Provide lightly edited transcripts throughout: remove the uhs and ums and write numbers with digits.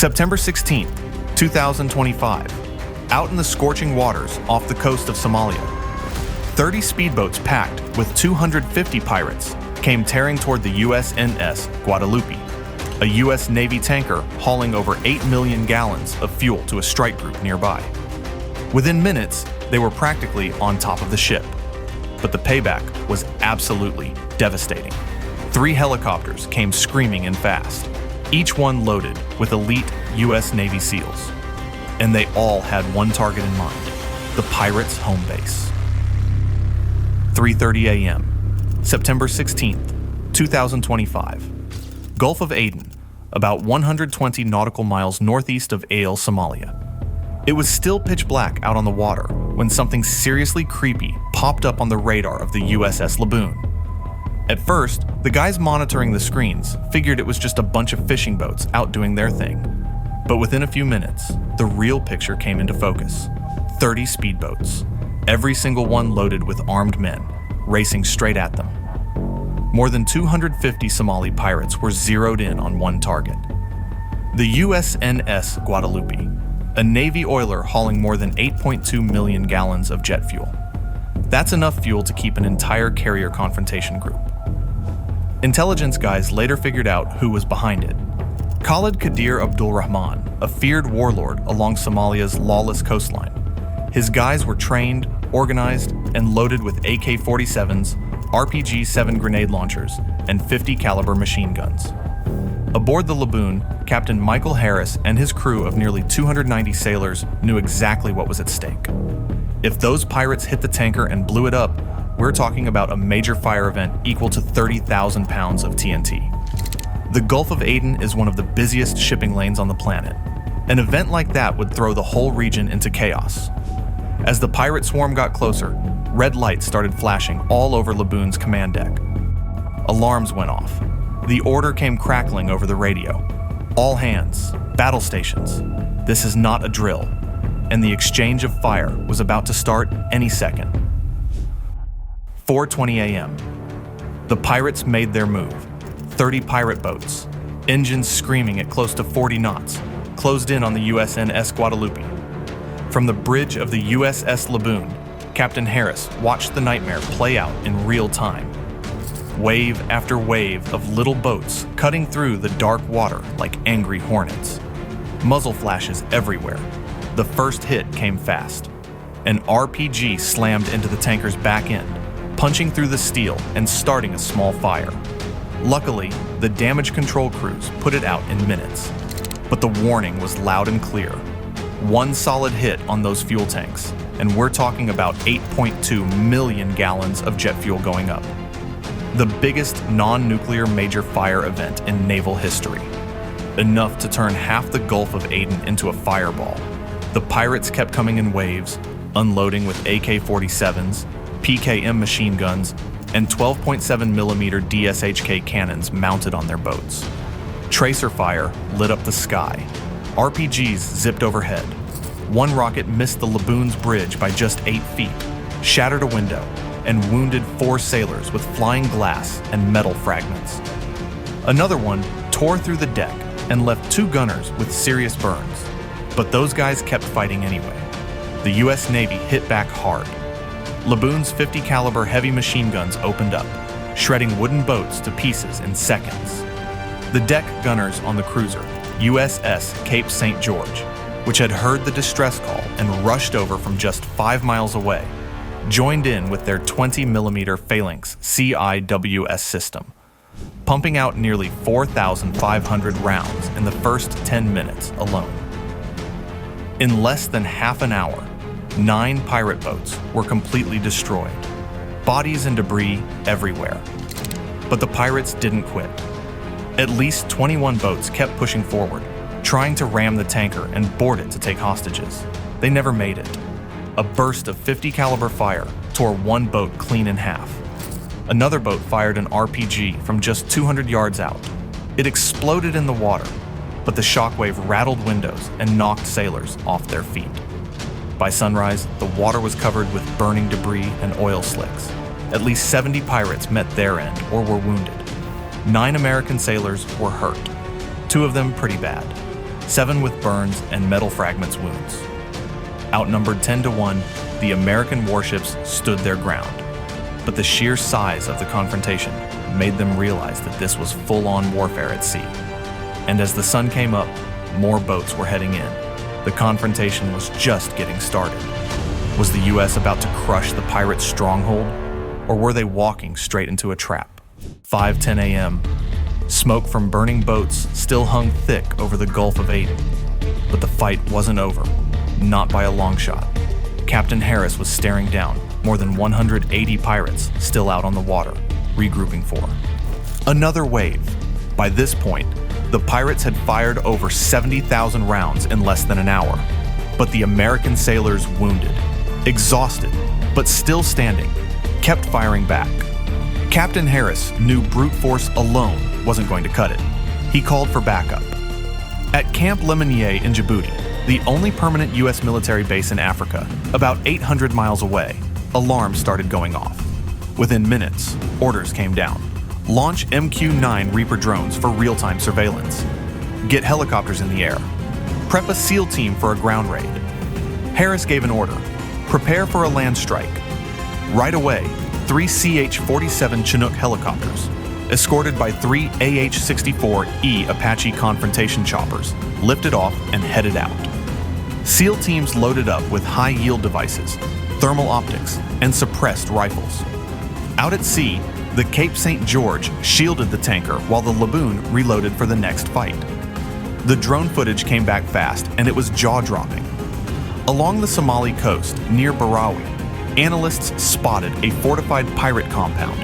September 16th, 2025. Out in the scorching waters off the coast of Somalia, 30 speedboats packed with 250 pirates came tearing toward the USNS Guadalupe, a U.S. Navy tanker hauling over 8 million gallons of fuel to a strike group nearby. Within minutes, they were practically on top of the ship. But the payback was absolutely devastating. 3 helicopters came screaming in fast, each one loaded with elite U.S. Navy SEALs. And they all had one target in mind: the pirates' home base. 3:30 a.m., September 16th, 2025. Gulf of Aden, about 120 nautical miles northeast of Aden, Somalia. It was still pitch black out on the water when something seriously creepy popped up on the radar of the USS Laboon. At first, the guys monitoring the screens figured it was just a bunch of fishing boats out doing their thing. But within a few minutes, the real picture came into focus. 30 speedboats, every single one loaded with armed men, racing straight at them. More than 250 Somali pirates were zeroed in on one target: the USNS Guadalupe, a Navy oiler hauling more than 8.2 million gallons of jet fuel. That's enough fuel to keep an entire carrier confrontation group. Intelligence guys later figured out who was behind it. Khalid Qadir Abdul Rahman, a feared warlord along Somalia's lawless coastline. His guys were trained, organized, and loaded with AK-47s, RPG-7 grenade launchers, and 50 caliber machine guns. Aboard the Laboon, Captain Michael Harris and his crew of nearly 290 sailors knew exactly what was at stake. If those pirates hit the tanker and blew it up, we're talking about a major fire event equal to 30,000 pounds of TNT. The Gulf of Aden is one of the busiest shipping lanes on the planet. An event like that would throw the whole region into chaos. As the pirate swarm got closer, red lights started flashing all over Laboon's command deck. Alarms went off. The order came crackling over the radio. All hands, battle stations. This is not a drill. And the exchange of fire was about to start any second. 4:20 a.m. The pirates made their move. 30 pirate boats, engines screaming at close to 40 knots, closed in on the USNS Guadalupe. From the bridge of the USS Laboon, Captain Harris watched the nightmare play out in real time. Wave after wave of little boats cutting through the dark water like angry hornets. Muzzle flashes everywhere. The first hit came fast. An RPG slammed into the tanker's back end, punching through the steel and starting a small fire. Luckily, the damage control crews put it out in minutes. But the warning was loud and clear. One solid hit on those fuel tanks, and we're talking about 8.2 million gallons of jet fuel going up. The biggest non-nuclear major fire event in naval history. Enough to turn half the Gulf of Aden into a fireball. The pirates kept coming in waves, unloading with AK-47s, PKM machine guns, and 12.7mm DSHK cannons mounted on their boats. Tracer fire lit up the sky. RPGs zipped overhead. One rocket missed the Laboon's bridge by just 8 feet, shattered a window, and wounded 4 sailors with flying glass and metal fragments. Another one tore through the deck and left 2 gunners with serious burns. But those guys kept fighting anyway. The U.S. Navy hit back hard. Laboon's 50 caliber heavy machine guns opened up, shredding wooden boats to pieces in seconds. The deck gunners on the cruiser, USS Cape St. George, which had heard the distress call and rushed over from just 5 miles away, joined in with their 20mm Phalanx CIWS system, pumping out nearly 4,500 rounds in the first 10 minutes alone. In less than half an hour, 9 pirate boats were completely destroyed, bodies and debris everywhere. But the pirates didn't quit. At least 21 boats kept pushing forward, trying to ram the tanker and board it to take hostages. They never made it. A burst of 50 caliber fire tore one boat clean in half. Another boat fired an RPG from just 200 yards out. It exploded in the water, but the shockwave rattled windows and knocked sailors off their feet. By sunrise, the water was covered with burning debris and oil slicks. At least 70 pirates met their end or were wounded. 9 American sailors were hurt, 2 of them pretty bad. 7 with burns and metal fragments wounds. Outnumbered 10-1, the American warships stood their ground. But the sheer size of the confrontation made them realize that this was full-on warfare at sea. And as the sun came up, more boats were heading in. The confrontation was just getting started. Was the U.S. about to crush the pirates' stronghold, or were they walking straight into a trap? 5:10 a.m. Smoke from burning boats still hung thick over the Gulf of Aden. But the fight wasn't over, not by a long shot. Captain Harris was staring down more than 180 pirates still out on the water, regrouping for another wave. By this point, the pirates had fired over 70,000 rounds in less than an hour, but the American sailors, wounded, exhausted, but still standing, kept firing back. Captain Harris knew brute force alone wasn't going to cut it. He called for backup. At Camp Lemonnier in Djibouti, the only permanent U.S. military base in Africa, about 800 miles away, alarms started going off. Within minutes, orders came down. Launch MQ-9 Reaper drones for real-time surveillance. Get helicopters in the air. Prep a SEAL team for a ground raid. Harris gave an order. Prepare for a land strike. Right away, 3 CH-47 Chinook helicopters, escorted by 3 AH-64E Apache confrontation choppers, lifted off and headed out. SEAL teams loaded up with high-yield devices, thermal optics, and suppressed rifles. Out at sea, the Cape St. George shielded the tanker while the Laboon reloaded for the next fight. The drone footage came back fast, and it was jaw-dropping. Along the Somali coast, near Barawi, analysts spotted a fortified pirate compound,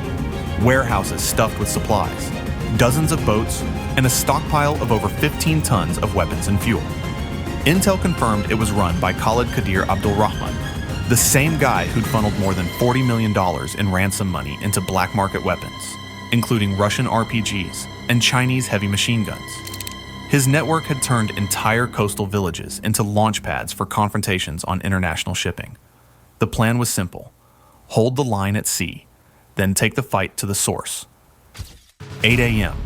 warehouses stuffed with supplies, dozens of boats, and a stockpile of over 15 tons of weapons and fuel. Intel confirmed it was run by Khalid Qadir Abdulrahman, the same guy who'd funneled more than $40 million in ransom money into black market weapons, including Russian RPGs and Chinese heavy machine guns. His network had turned entire coastal villages into launch pads for confrontations on international shipping. The plan was simple: hold the line at sea, then take the fight to the source. 8 a.m.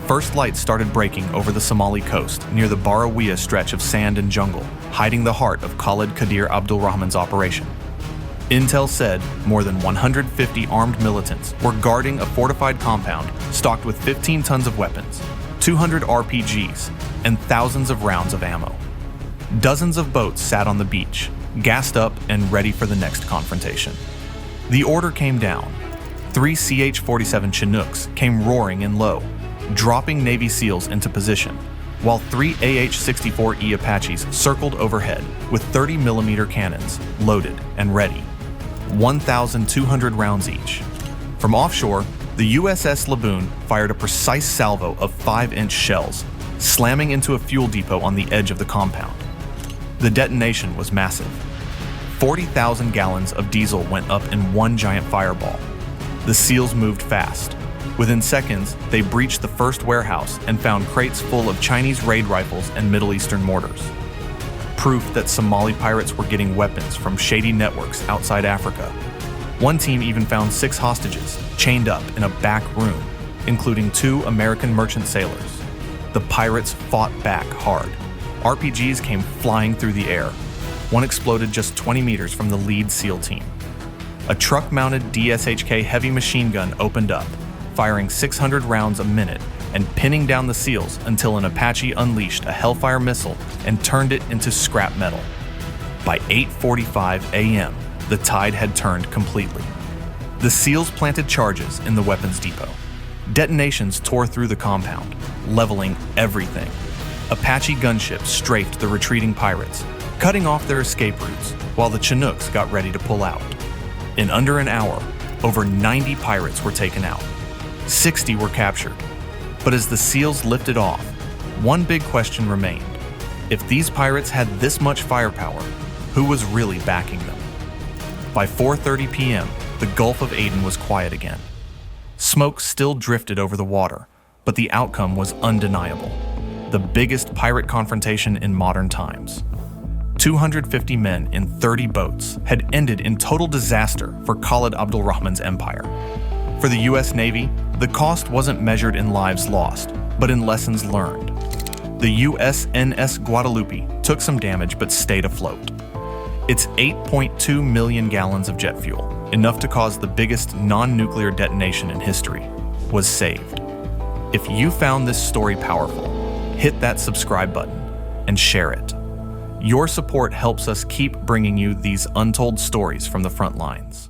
First lights started breaking over the Somali coast near the Barawiya stretch of sand and jungle, hiding the heart of Khalid Qadir Abdulrahman's operation. Intel said more than 150 armed militants were guarding a fortified compound stocked with 15 tons of weapons, 200 RPGs, and thousands of rounds of ammo. Dozens of boats sat on the beach, gassed up and ready for the next confrontation. The order came down. 3 CH-47 Chinooks came roaring in low, dropping Navy SEALs into position, while 3 AH-64E Apaches circled overhead with 30mm cannons loaded and ready, 1,200 rounds each. From offshore, the USS Laboon fired a precise salvo of 5-inch shells, slamming into a fuel depot on the edge of the compound. The detonation was massive. 40,000 gallons of diesel went up in one giant fireball. The SEALs moved fast. Within seconds, they breached the first warehouse and found crates full of Chinese raid rifles and Middle Eastern mortars. Proof that Somali pirates were getting weapons from shady networks outside Africa. One team even found 6 hostages chained up in a back room, including 2 American merchant sailors. The pirates fought back hard. RPGs came flying through the air. One exploded just 20 meters from the lead SEAL team. A truck-mounted DSHK heavy machine gun opened up, firing 600 rounds a minute and pinning down the SEALs until an Apache unleashed a Hellfire missile and turned it into scrap metal. By 8:45 a.m., the tide had turned completely. The SEALs planted charges in the weapons depot. Detonations tore through the compound, leveling everything. Apache gunships strafed the retreating pirates, cutting off their escape routes, while the Chinooks got ready to pull out. In under an hour, over 90 pirates were taken out. 60 were captured. But as the SEALs lifted off, one big question remained. If these pirates had this much firepower, who was really backing them? By 4:30 p.m., the Gulf of Aden was quiet again. Smoke still drifted over the water, but the outcome was undeniable. The biggest pirate confrontation in modern times. 250 men in 30 boats had ended in total disaster for Khalid Abdulrahman's empire. For the U.S. Navy, the cost wasn't measured in lives lost, but in lessons learned. The USNS Guadalupe took some damage but stayed afloat. Its 8.2 million gallons of jet fuel, enough to cause the biggest non-nuclear detonation in history, was saved. If you found this story powerful, hit that subscribe button and share it. Your support helps us keep bringing you these untold stories from the front lines.